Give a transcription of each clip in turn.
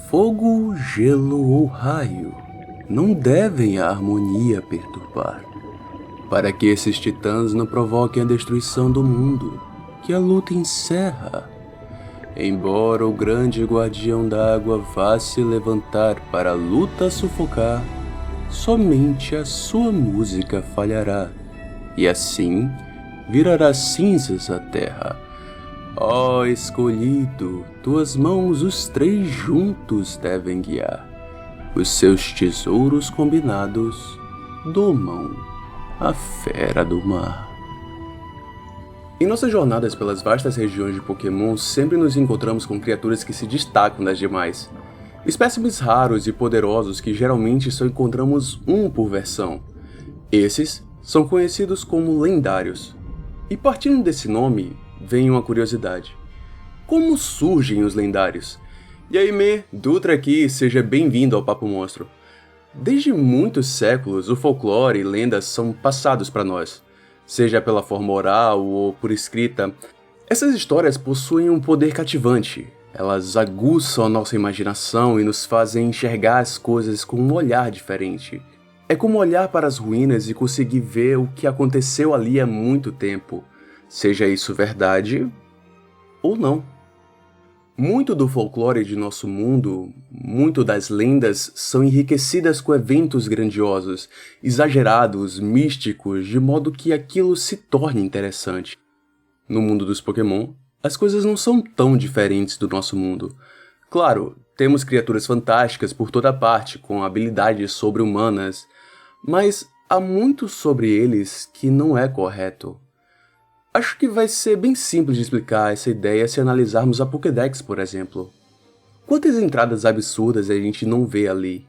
fogo, gelo ou raio não devem a harmonia perturbar, para que esses titãs não provoquem a destruição do mundo que a luta encerra. Embora o grande guardião da água vá se levantar para a luta sufocar, somente a sua música falhará, e assim virará cinzas a terra. Ó escolhido, tuas mãos os três juntos devem guiar. Os seus tesouros combinados domam a fera do mar. Em nossas jornadas pelas vastas regiões de Pokémon, sempre nos encontramos com criaturas que se destacam das demais. Espécimes raros e poderosos que geralmente só encontramos um por versão. Esses são conhecidos como lendários. E partindo desse nome, vem uma curiosidade. Como surgem os lendários? E aí, Dutra aqui, seja bem-vindo ao Papo Monstro. Desde muitos séculos, o folclore e lendas são passados para nós. Seja pela forma oral ou por escrita, essas histórias possuem um poder cativante. Elas aguçam a nossa imaginação e nos fazem enxergar as coisas com um olhar diferente. É como olhar para as ruínas e conseguir ver o que aconteceu ali há muito tempo, seja isso verdade ou não. Muito do folclore de nosso mundo, muito das lendas são enriquecidas com eventos grandiosos, exagerados, místicos, de modo que aquilo se torne interessante. No mundo dos Pokémon, as coisas não são tão diferentes do nosso mundo. Claro, temos criaturas fantásticas por toda parte, com habilidades sobre-humanas, mas há muito sobre eles que não é correto. Acho que vai ser bem simples de explicar essa ideia se analisarmos a Pokédex, por exemplo. Quantas entradas absurdas a gente não vê ali?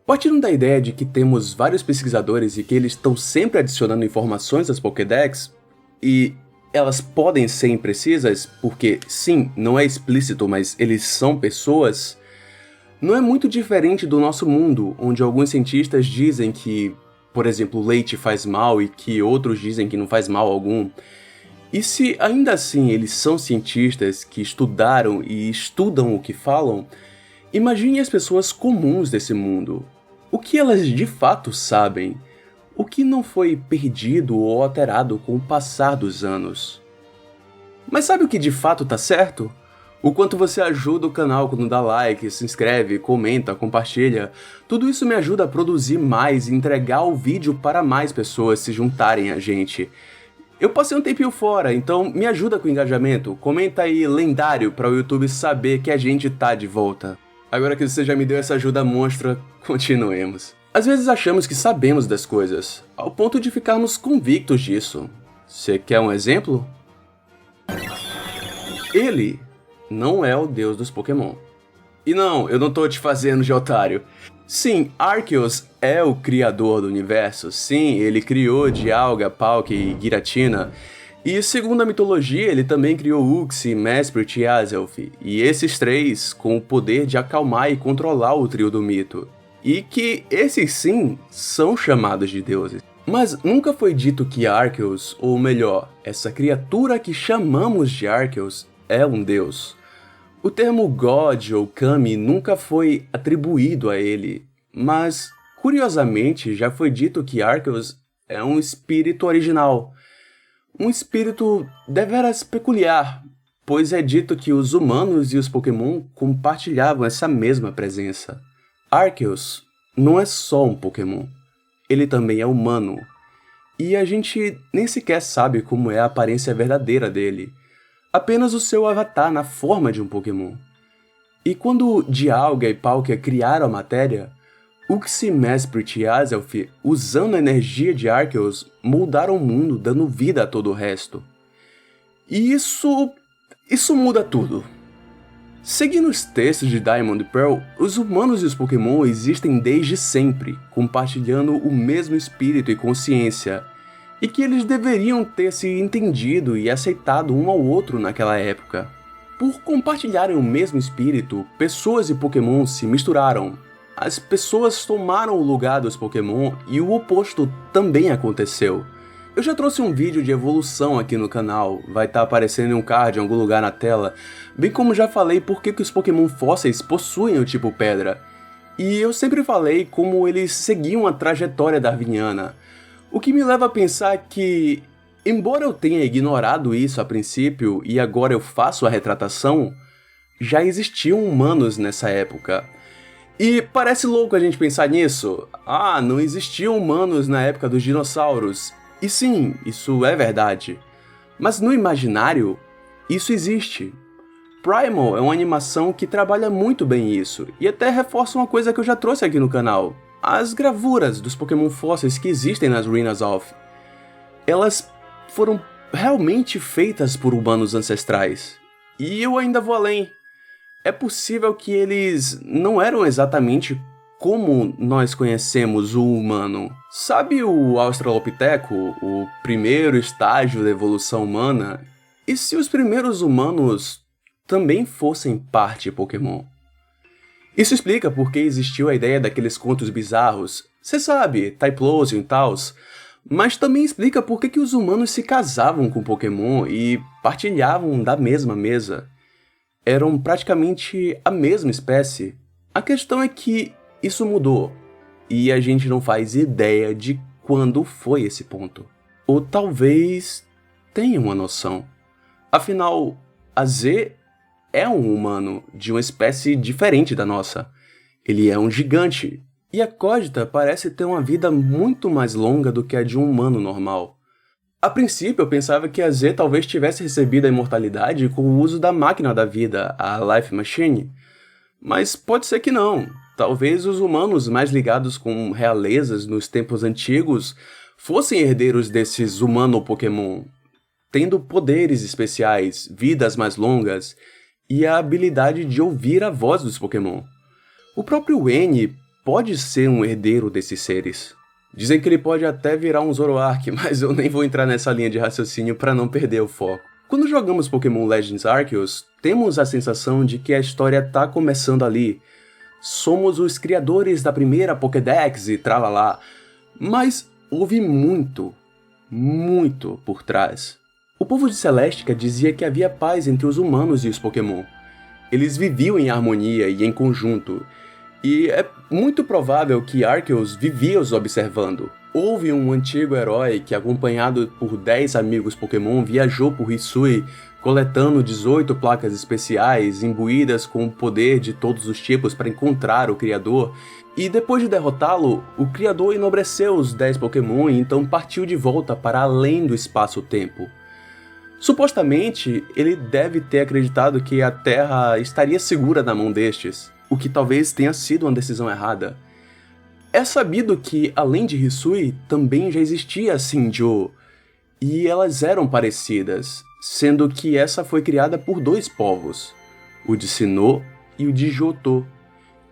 Partindo da ideia de que temos vários pesquisadores e que eles estão sempre adicionando informações às Pokédex, e elas podem ser imprecisas, porque sim, não é explícito, mas eles são pessoas, não é muito diferente do nosso mundo, onde alguns cientistas dizem que, por exemplo, leite faz mal e que outros dizem que não faz mal algum. E se ainda assim eles são cientistas que estudaram e estudam o que falam, imagine as pessoas comuns desse mundo. O que elas de fato sabem? O que não foi perdido ou alterado com o passar dos anos? Mas sabe o que de fato tá certo? O quanto você ajuda o canal quando dá like, se inscreve, comenta, compartilha. Tudo isso me ajuda a produzir mais e entregar o vídeo para mais pessoas se juntarem a gente. Eu passei um tempinho fora, então me ajuda com o engajamento. Comenta aí lendário para o YouTube saber que a gente tá de volta. Agora que você já me deu essa ajuda monstra, continuemos. Às vezes achamos que sabemos das coisas, ao ponto de ficarmos convictos disso. Você quer um exemplo? Ele não é o deus dos Pokémon. E não, eu não tô te fazendo de otário. Sim, Arceus é o criador do universo. Sim, ele criou Dialga, Palkia e Giratina. E segundo a mitologia, ele também criou Uxie, Mesprit e Azelf. E esses três com o poder de acalmar e controlar o trio do mito. E que esses sim são chamados de deuses. Mas nunca foi dito que Arceus, ou melhor, essa criatura que chamamos de Arceus, é um deus. O termo God ou Kami nunca foi atribuído a ele, mas, curiosamente, já foi dito que Arceus é um espírito original. Um espírito deveras peculiar, pois é dito que os humanos e os Pokémon compartilhavam essa mesma presença. Arceus não é só um Pokémon, ele também é humano. E a gente nem sequer sabe como é a aparência verdadeira dele. Apenas o seu avatar na forma de um Pokémon. E quando Dialga e Palkia criaram a matéria, Uxie, Mesprit e Azelf, usando a energia de Arceus, moldaram o mundo, dando vida a todo o resto. E isso muda tudo. Seguindo os textos de Diamond e Pearl, os humanos e os Pokémon existem desde sempre, compartilhando o mesmo espírito e consciência, e que eles deveriam ter se entendido e aceitado um ao outro naquela época. Por compartilharem o mesmo espírito, pessoas e Pokémon se misturaram. As pessoas tomaram o lugar dos Pokémon e o oposto também aconteceu. Eu já trouxe um vídeo de evolução aqui no canal, vai estar aparecendo em um card em algum lugar na tela, bem como já falei por que os Pokémon fósseis possuem o tipo pedra. E eu sempre falei como eles seguiam a trajetória darwiniana, o que me leva a pensar que, embora eu tenha ignorado isso a princípio e agora eu faço a retratação, já existiam humanos nessa época. E parece louco a gente pensar nisso. Ah, não existiam humanos na época dos dinossauros. E sim, isso é verdade. Mas no imaginário, isso existe. Primal é uma animação que trabalha muito bem isso, e até reforça uma coisa que eu já trouxe aqui no canal. As gravuras dos Pokémon fósseis que existem nas Ruínas of. Elas foram realmente feitas por humanos ancestrais. E eu ainda vou além. É possível que eles não eram exatamente como nós conhecemos o humano. Sabe o Australopiteco, o primeiro estágio da evolução humana? E se os primeiros humanos também fossem parte Pokémon? Isso explica por que existiu a ideia daqueles contos bizarros, cê sabe, Typhlosion e tals, mas também explica por que os humanos se casavam com Pokémon e partilhavam da mesma mesa. Eram praticamente a mesma espécie. A questão é que isso mudou, e a gente não faz ideia de quando foi esse ponto. Ou talvez tenha uma noção. Afinal, a Z é um humano de uma espécie diferente da nossa. Ele é um gigante, e a Cogita parece ter uma vida muito mais longa do que a de um humano normal. A princípio eu pensava que a Z talvez tivesse recebido a imortalidade com o uso da máquina da vida, a Life Machine. Mas pode ser que não. Talvez os humanos mais ligados com realezas nos tempos antigos fossem herdeiros desses humano-Pokémon, tendo poderes especiais, vidas mais longas e a habilidade de ouvir a voz dos Pokémon. O próprio N pode ser um herdeiro desses seres. Dizem que ele pode até virar um Zoroark, mas eu nem vou entrar nessa linha de raciocínio para não perder o foco. Quando jogamos Pokémon Legends Arceus, temos a sensação de que a história tá começando ali. Somos os criadores da primeira Pokédex e tralalá, mas houve muito por trás. O povo de Celestica dizia que havia paz entre os humanos e os Pokémon. Eles viviam em harmonia e em conjunto, e é muito provável que Arceus vivia os observando. Houve um antigo herói que, acompanhado por 10 amigos Pokémon, viajou por Hisui, coletando 18 placas especiais imbuídas com o poder de todos os tipos para encontrar o Criador, e depois de derrotá-lo, o Criador enobreceu os 10 Pokémon e então partiu de volta para além do espaço-tempo. Supostamente, ele deve ter acreditado que a Terra estaria segura na mão destes, o que talvez tenha sido uma decisão errada. É sabido que, além de Hisui, também já existia a Sinjoh, e elas eram parecidas, sendo que essa foi criada por 2 povos, o de Sinnoh e o de Johto.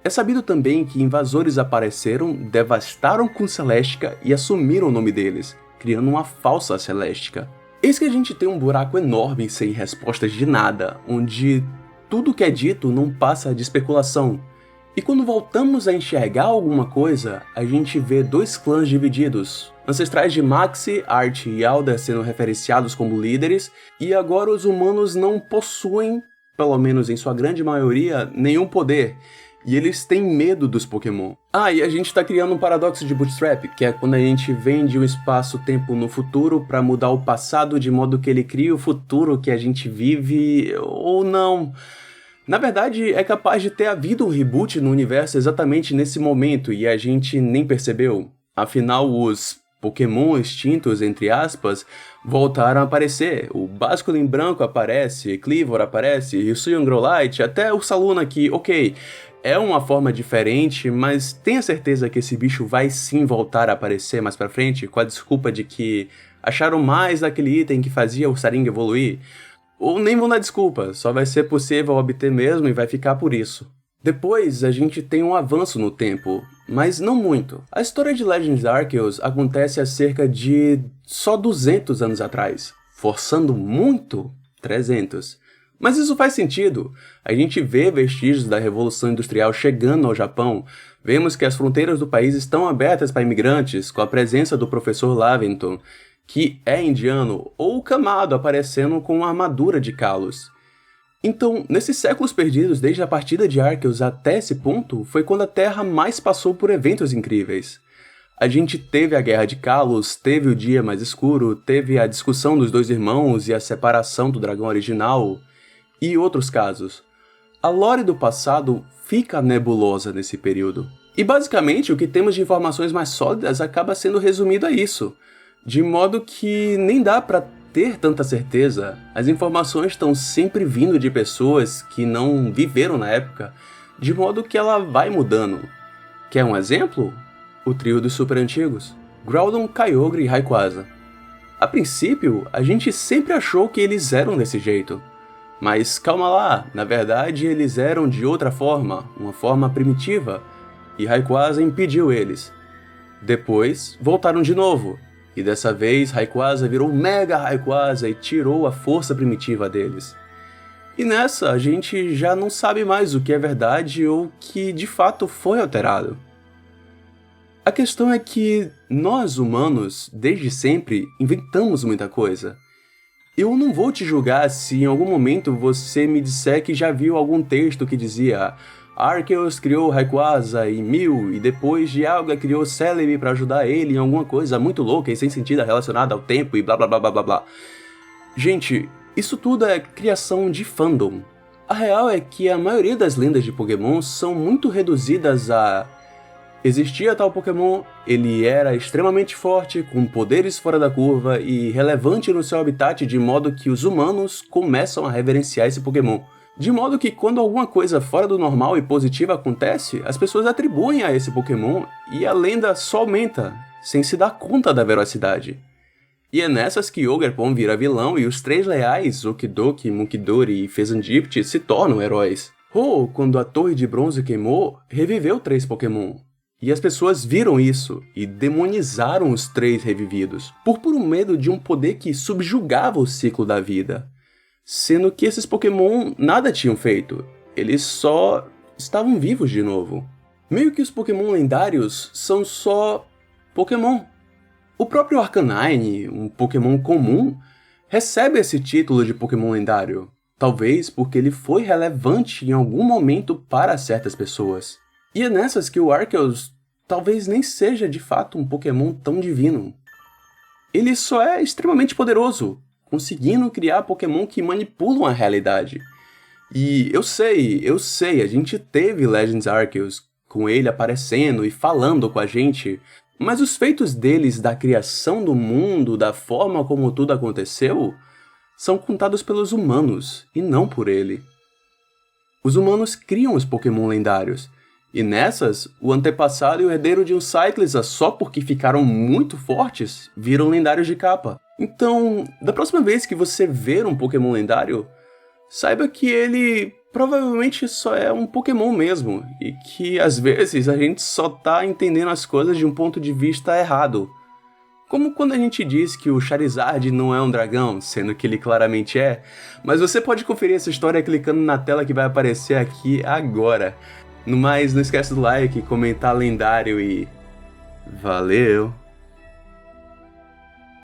É sabido também que invasores apareceram, devastaram com Celestica e assumiram o nome deles, criando uma falsa Celestica. Eis que a gente tem um buraco enorme sem respostas de nada, onde tudo que é dito não passa de especulação. E quando voltamos a enxergar alguma coisa, a gente vê 2 clãs divididos. Ancestrais de Maxie, Art e Alder sendo referenciados como líderes, e agora os humanos não possuem, pelo menos em sua grande maioria, nenhum poder. E eles têm medo dos Pokémon. E a gente tá criando um paradoxo de Bootstrap, que é quando a gente vende um espaço-tempo no futuro para mudar o passado de modo que ele crie o futuro que a gente vive, ou não. Na verdade, é capaz de ter havido um reboot no universo exatamente nesse momento e a gente nem percebeu. Afinal, os Pokémon extintos, entre aspas, voltaram a aparecer. O Basculin branco aparece, Kleavor aparece, Hisuian Growlithe, até o Saluna que, ok, é uma forma diferente, mas tenha certeza que esse bicho vai sim voltar a aparecer mais pra frente, com a desculpa de que acharam mais daquele item que fazia o Saring evoluir. Ou nem vão dar desculpa, só vai ser possível obter mesmo e vai ficar por isso. Depois, a gente tem um avanço no tempo, mas não muito. A história de Legends Arceus acontece há cerca de só 200 anos atrás. Forçando muito, 300. Mas isso faz sentido. A gente vê vestígios da Revolução Industrial chegando ao Japão, vemos que as fronteiras do país estão abertas para imigrantes, com a presença do professor Laventon, que é indiano, ou o Kamado aparecendo com uma armadura de Kalos. Então, nesses séculos perdidos, desde a partida de Arceus até esse ponto, foi quando a Terra mais passou por eventos incríveis. A gente teve a Guerra de Kalos, teve o Dia Mais Escuro, teve a discussão dos dois irmãos e a separação do dragão original, e outros casos. A lore do passado fica nebulosa nesse período. E basicamente o que temos de informações mais sólidas acaba sendo resumido a isso, de modo que nem dá pra ter tanta certeza. As informações estão sempre vindo de pessoas que não viveram na época, de modo que ela vai mudando. Quer um exemplo? O trio dos super antigos, Groudon, Kyogre e Rayquaza. A princípio, a gente sempre achou que eles eram desse jeito. Mas calma lá, na verdade eles eram de outra forma, uma forma primitiva, e Rayquaza impediu eles. Depois, voltaram de novo, e dessa vez Rayquaza virou Mega Rayquaza e tirou a força primitiva deles. E nessa, a gente já não sabe mais o que é verdade ou o que de fato foi alterado. A questão é que nós, humanos, desde sempre, inventamos muita coisa. Eu não vou te julgar se em algum momento você me disser que já viu algum texto que dizia Arceus criou Rayquaza em 1000 e depois Dialga criou Celebi para ajudar ele em alguma coisa muito louca e sem sentido relacionada ao tempo e blá blá blá blá blá blá. Gente, isso tudo é criação de fandom. A real é que a maioria das lendas de Pokémon são muito reduzidas a... Existia tal Pokémon, ele era extremamente forte, com poderes fora da curva e relevante no seu habitat de modo que os humanos começam a reverenciar esse Pokémon. De modo que quando alguma coisa fora do normal e positiva acontece, as pessoas atribuem a esse Pokémon e a lenda só aumenta, sem se dar conta da veracidade. E é nessas que Ogerpon vira vilão e os três leais, Okidoki, Munkidori e Fezandipiti, se tornam heróis. Ho, quando a Torre de Bronze queimou, reviveu 3 Pokémon. E as pessoas viram isso e demonizaram os 3 revividos, por puro medo de um poder que subjugava o ciclo da vida. Sendo que esses Pokémon nada tinham feito, eles só estavam vivos de novo. Meio que os Pokémon lendários são só Pokémon. O próprio Arcanine, um Pokémon comum, recebe esse título de Pokémon lendário, talvez porque ele foi relevante em algum momento para certas pessoas. E é nessas que o Arceus talvez nem seja de fato um Pokémon tão divino. Ele só é extremamente poderoso, conseguindo criar Pokémon que manipulam a realidade. E eu sei, a gente teve Legends Arceus, com ele aparecendo e falando com a gente, mas os feitos deles da criação do mundo, da forma como tudo aconteceu, são contados pelos humanos, e não por ele. Os humanos criam os Pokémon lendários, e nessas, o antepassado e o herdeiro de um Cyclista, só porque ficaram muito fortes, viram lendários de capa. Então, da próxima vez que você ver um Pokémon lendário, saiba que ele provavelmente só é um Pokémon mesmo, e que às vezes a gente só tá entendendo as coisas de um ponto de vista errado. Como quando a gente diz que o Charizard não é um dragão, sendo que ele claramente é, mas você pode conferir essa história clicando na tela que vai aparecer aqui agora. No mais, não esquece do like, comentar lendário e... valeu!